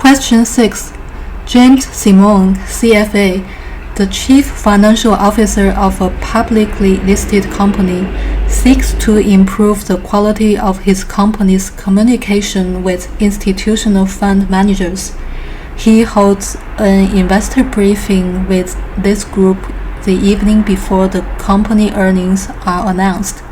Question 6. James Simon, CFA, the Chief Financial Officer of a publicly listed company, seeks to improve the quality of his company's communication with institutional fund managers. He holds an investor briefing with this group the evening before the company earnings are announced.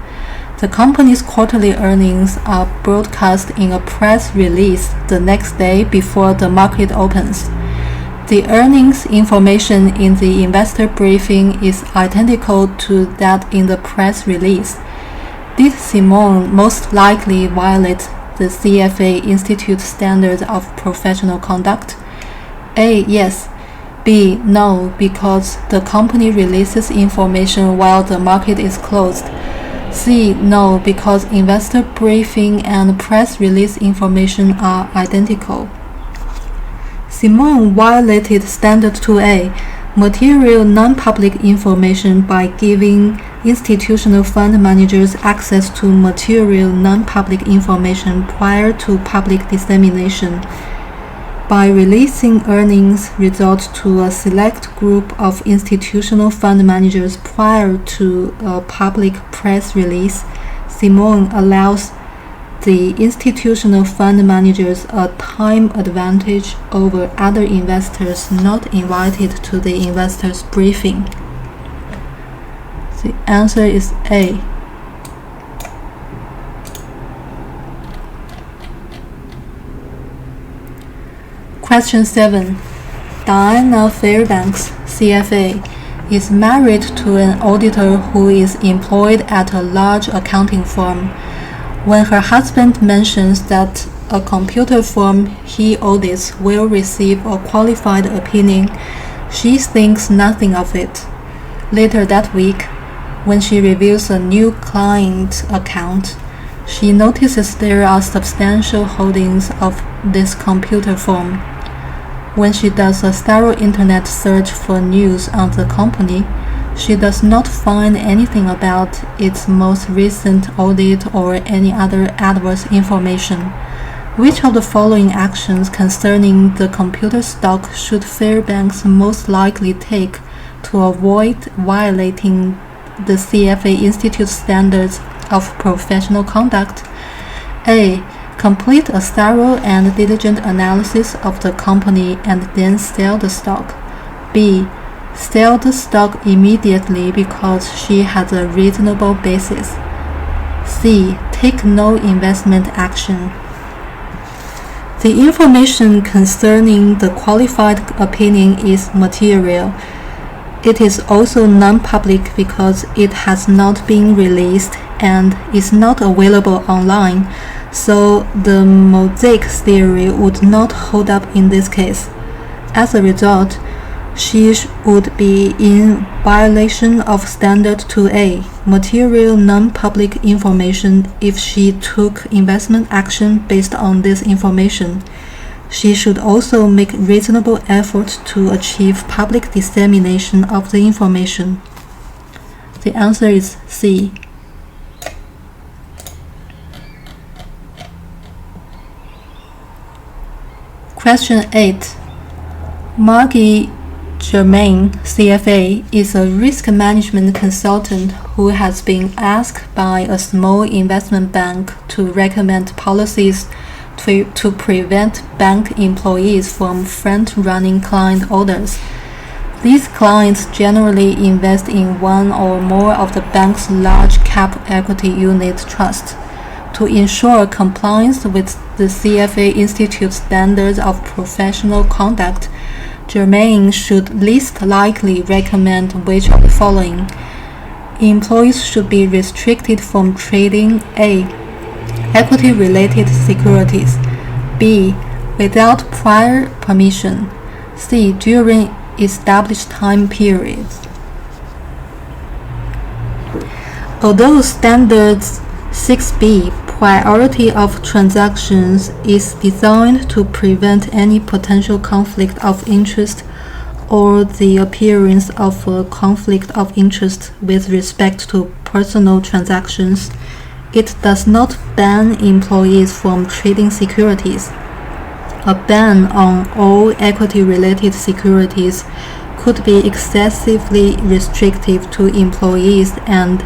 The company's quarterly earnings are broadcast in a press release the next day before the market opens. The earnings information in the investor briefing is identical to that in the press release. Did Simon most likely violate the CFA Institute standards of professional conduct? A. Yes. B. No, because the company releases information while the market is closed. C. No, because investor briefing and press release information are identical. Simon violated Standard 2A, material non-public information, by giving institutional fund managers access to material non-public information prior to public dissemination. By releasing earnings results to a select group of institutional fund managers prior to a public press release, Simon allows the institutional fund managers a time advantage over other investors not invited to the investors' briefing. The answer is A. Question 7. Dyna Fairbanks, CFA, is married to an auditor who is employed at a large accounting firm. When her husband mentions that a computer firm he audits will receive a qualified opinion, she thinks nothing of it. Later that week, when she reviews a new client account, she notices there are substantial holdings of this computer firm. When she does a thorough internet search for news on the company, she does not find anything about its most recent audit or any other adverse information. Which of the following actions concerning the computer stock should Fairbanks most likely take to avoid violating the CFA Institute standards of professional conduct? A. Complete a thorough and diligent analysis of the company and then sell the stock. B. Sell the stock immediately because she has a reasonable basis. C. Take no investment action. The information concerning the qualified opinion is material. It is also non-public because it has not been released and is not available online, so the mosaic theory would not hold up in this case. As a result, she would be in violation of Standard 2A, material non-public information, if she took investment action based on this information. She should also make reasonable efforts to achieve public dissemination of the information. The answer is C. Question 8. Margie Germain, CFA, is a risk management consultant who has been asked by a small investment bank to recommend policies to prevent bank employees from front-running client orders. These clients generally invest in one or more of the bank's large-cap equity unit trusts. To ensure compliance with the CFA Institute standards of professional conduct, Germain should least likely recommend which of the following. Employees should be restricted from trading A. Equity-related securities. B. Without prior permission. C. During established time periods. Although Standards 6B, priority of transactions, is designed to prevent any potential conflict of interest or the appearance of a conflict of interest with respect to personal transactions, it does not ban employees from trading securities. a ban on all equity-related securities could be excessively restrictive to employees and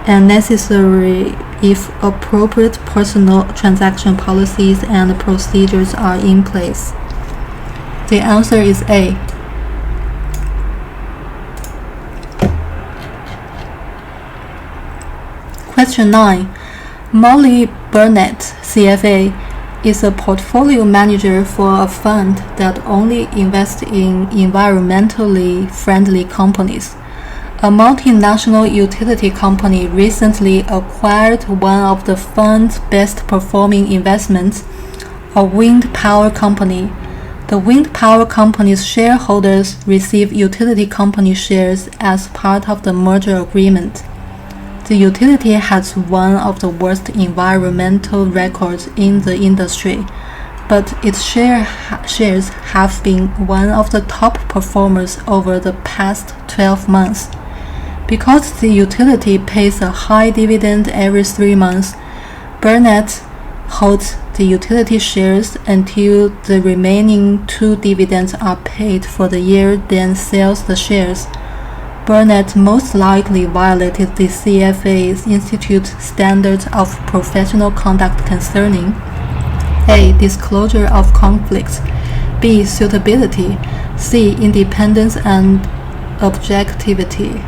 unnecessary if appropriate personal transaction policies and procedures are in place. The answer is A. Question 9. Molly Burnett, CFA, is a portfolio manager for a fund that only invests in environmentally friendly companies. A multinational utility company recently acquired one of the fund's best-performing investments, a wind power company. The wind power company's shareholders receive utility company shares as part of the merger agreement. The utility has one of the worst environmental records in the industry, but its shares have been one of the top performers over the past 12 months. Because the utility pays a high dividend every 3 months, Burnett holds the utility shares until the remaining 2 dividends are paid for the year, then sells the shares. Burnett most likely violated the CFA Institute standards of professional conduct concerning A. Disclosure of conflicts, B. Suitability, C. Independence and objectivity.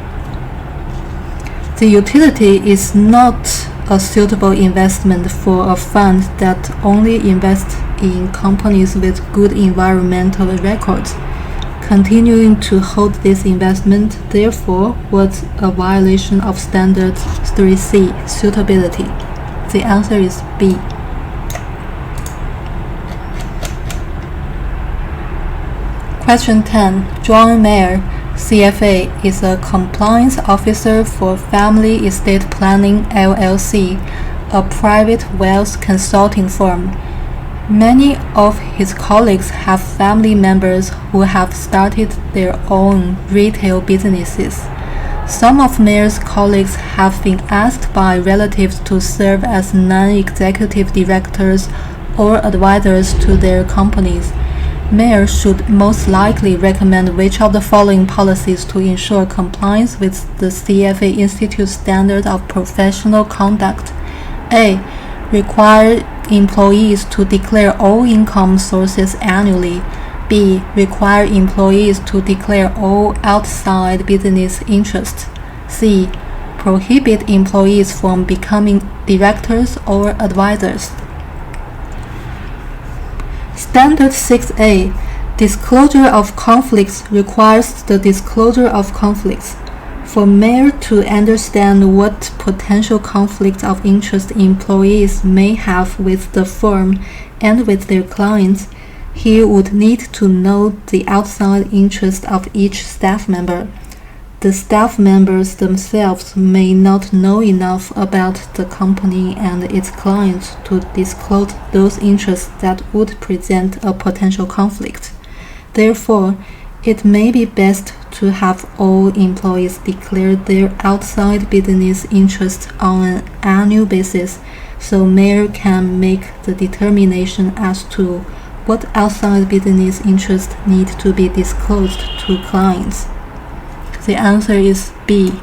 The utility is not a suitable investment for a fund that only invests in companies with good environmental records. Continuing to hold this investment, therefore, was a violation of Standard 3C, suitability. The answer is B. Question 10. John Mayer, CFA, is a compliance officer for Family Estate Planning LLC, a private wealth consulting firm. Many of his colleagues have family members who have started their own retail businesses. Some of Mayer's colleagues have been asked by relatives to serve as non-executive directors or advisors to their companies. Mayer should most likely recommend which of the following policies to ensure compliance with the CFA Institute Standard of Professional Conduct. A. Require employees to declare all income sources annually. B. Require employees to declare all outside business interests. C. Prohibit employees from becoming directors or advisors. Standard 6A. Disclosure of conflicts requires the disclosure of conflicts. For Mayer to understand what potential conflicts of interest employees may have with the firm and with their clients, he would need to know the outside interest of each staff member. The staff members themselves may not know enough about the company and its clients to disclose those interests that would present a potential conflict. Therefore, it may be best to have all employees declare their outside business interests on an annual basis, so Mayer can make the determination as to what outside business interests need to be disclosed to clients. The answer is B.